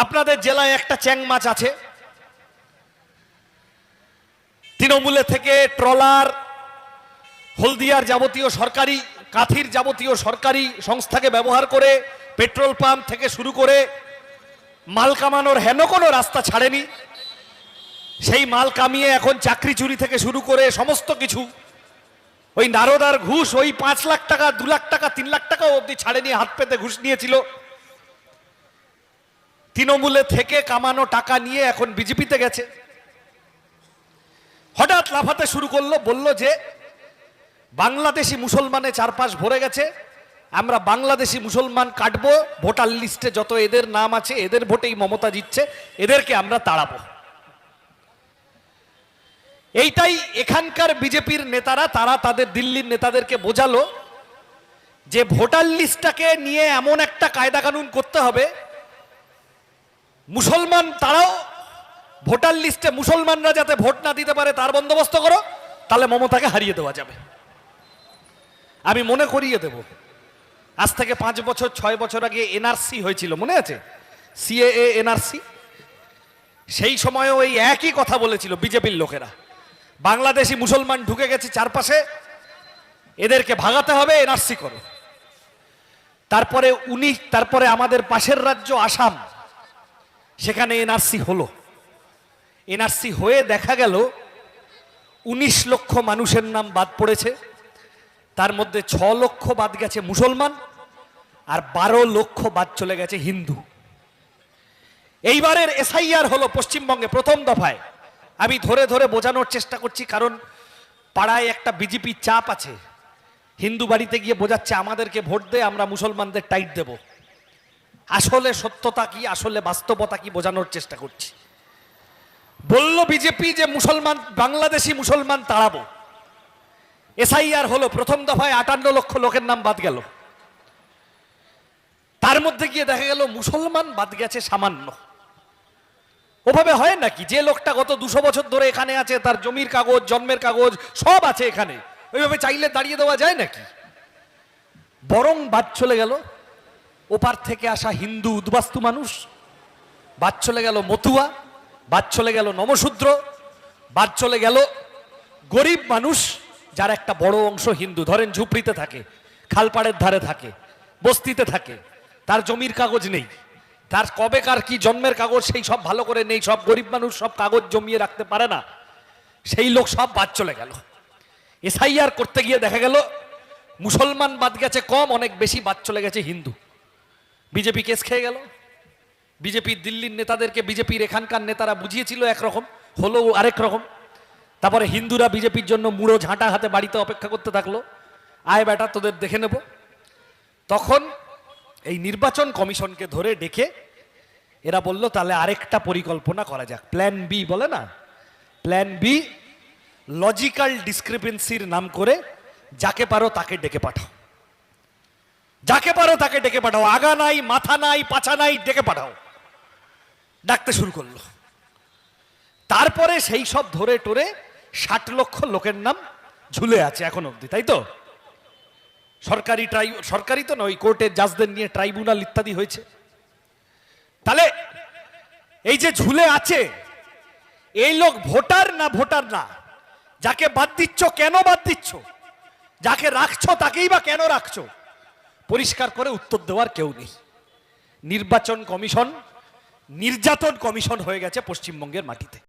আপনাদের জেলায় একটা চ্যাং মাছ আছে, তৃণমূলে থেকে ট্রলার, হলদিয়ার যাবতীয় সরকারি, কাঁথির যাবতীয় সরকারি সংস্থাকে ব্যবহার করে পেট্রোল পাম্প থেকে শুরু করে মাল কামানোর হেন কোনো রাস্তা ছাড়েনি। সেই মাল কামিয়ে এখন চাকরি চুরি থেকে শুরু করে সমস্ত কিছু, ওই নারদার ঘুষ, ওই 5 লাখ টাকা, 2 লাখ টাকা, 3 লাখ টাকা অবধি ছাড়েনি, হাত পেতে ঘুষ নিয়েছিল। তৃণমূলে থেকে কামানো টাকা নিয়ে এখন বিজেপিতে গেছে। হঠাৎ লাফাতে শুরু করলো, বলল যে বাংলাদেশি মুসলমানে চারপাশ ভরে গেছে, আমরা বাংলাদেশি মুসলমান কাটবো, ভোটার লিস্টে যত এদের নাম আছে এদের ভোটেই মমতা জিতছে, এদেরকে আমরা তাড়াবো। এইটাই এখানকার বিজেপির নেতারা, তারা তাদের দিল্লির নেতাদেরকে বোঝালো যে ভোটার লিস্টটাকে নিয়ে এমন একটা কায়দা কানুন করতে হবে, মুসলমান তারাও ভোটার লিস্টে মুসলমানরা যাতে ভোট না দিতে পারে তার বন্দোবস্ত করো, তাহলে মমতাকে হারিয়ে দেওয়া যাবে। আমি মনে করিয়ে দেব, আজ থেকে 5 বছর 6 বছর আগে এনআরসি হয়েছিল, মনে আছে? CAA NRC. সেই সময় ওই একই কথা বলেছিল বিজেপির লোকেরা, বাংলাদেশি মুসলমান ঢুকে গেছে চারপাশে, এদেরকে ভাগাতে হবে, এনআরসি করো। তারপরে আমাদের পাশের রাজ্য আসাম, সেখানে এনআরসি হলো। এনআরসি হয়ে দেখা গেল 19 লক্ষ মানুষের নাম বাদ পড়েছে, তার মধ্যে 6 লক্ষ বাদ গেছে মুসলমান, আর 12 লক্ষ বাদ চলে গেছে হিন্দু। এইবারের এসআইআর হলো পশ্চিমবঙ্গে প্রথম দফায়। আমি ধরে ধরে বোঝানোর চেষ্টা করছি, কারণ পাড়ায় একটা বিজেপি চাপ আছে, হিন্দু বাড়িতে গিয়ে বোঝাচ্ছে আমাদেরকে ভোট দে, আমরা মুসলমানদের টাইট দেব। আসলে সত্যতা কি, আসলে বাস্তবতা কি বোঝানোর চেষ্টা করছি। বলল বিজেপি যে মুসলমান, বাংলাদেশি মুসলমান তাড়াবো। এসআইআর হলো প্রথম দফায় 58 লক্ষ লোকের নাম বাদ গেল। তার মধ্যে গিয়ে দেখা গেল মুসলমান বাদ গেছে সামান্য। ওভাবে হয় নাকি? যে লোকটা গত 200 বছর ধরে এখানে আছে, তার জমির কাগজ, জন্মের কাগজ সব আছে এখানে, ওইভাবে চাইলে দাঁড়িয়ে দেওয়া যায় নাকি? বরং বাদ চলে গেল ওপার থেকে আসা হিন্দু উদ্বাস্তু মানুষ, বাদ চলে গেল মতুয়া, বাদ চলে গেল নমশূদ্র, বাদ চলে গেল গরিব মানুষ, যার একটা বড় অংশ হিন্দু। ধরেন ঝুপড়িতে থাকে, খালপাড়ের ধারে থাকে, বস্তিতে থাকে, তার জমির কাগজ নেই, তার কবেকার কি জন্মের কাগজ সেই সব ভালো করে নেই, সব গরিব মানুষ সব কাগজ জমিয়ে রাখতে পারে না, সেই লোক সব বাদ চলে গেল। এসআইআর করতে গিয়ে দেখা গেল মুসলমান বাদ গেছে কম, অনেক বেশি বাদ চলে গেছে হিন্দু। বিজেপি কেস খেয়ে গেল। বিজেপির দিল্লির নেতাদেরকে বিজেপির এখানকার নেতারা বুঝিয়েছিল একরকম, হলো আরেক রকম। তারপরে হিন্দুরা বিজেপির জন্য মুড়ো ঝাঁটা হাতে বাড়িতে অপেক্ষা করতে থাকলো, আয় বেটা তোদের দেখে নেব। তখন এই নির্বাচন কমিশনকে ধরে ডেকে এরা বলল তাহলে আরেকটা পরিকল্পনা করা যাক, প্ল্যান বি বলে না, প্ল্যান বি, লজিক্যাল ডিসক্রিপেন্সির নাম করে যাকে পারো তাকে ডেকে পাঠাও, যাকে পারো তাকে ডেকে পাঠাও, আগা নাই মাথা নাই পাছা নাই, ডেকে পাঠাও। ডাকতে শুরু করলো। তারপরে সেই সব ধরে টরে 60 লক্ষ লোকের নাম ঝুলে আছে এখন অব্দি, তাই তো? সরকারি তো নয়, কোর্টের জাজদের নিয়ে ট্রাইব্যুনাল ইত্যাদি হয়েছে। তাহলে এই যে ঝুলে আছে এই লোক ভোটার না ভোটার না? যাকে বাদ দিচ্ছ কেন বাদ দিচ্ছ? যাকে রাখছো তাকেই বা কেন রাখছো? পরিষ্কার করে উত্তর দেওয়ার কেউ নেই। নির্বাচন কমিশন নির্যাতন কমিশন হয়ে গেছে পশ্চিমবঙ্গের মাটিতে।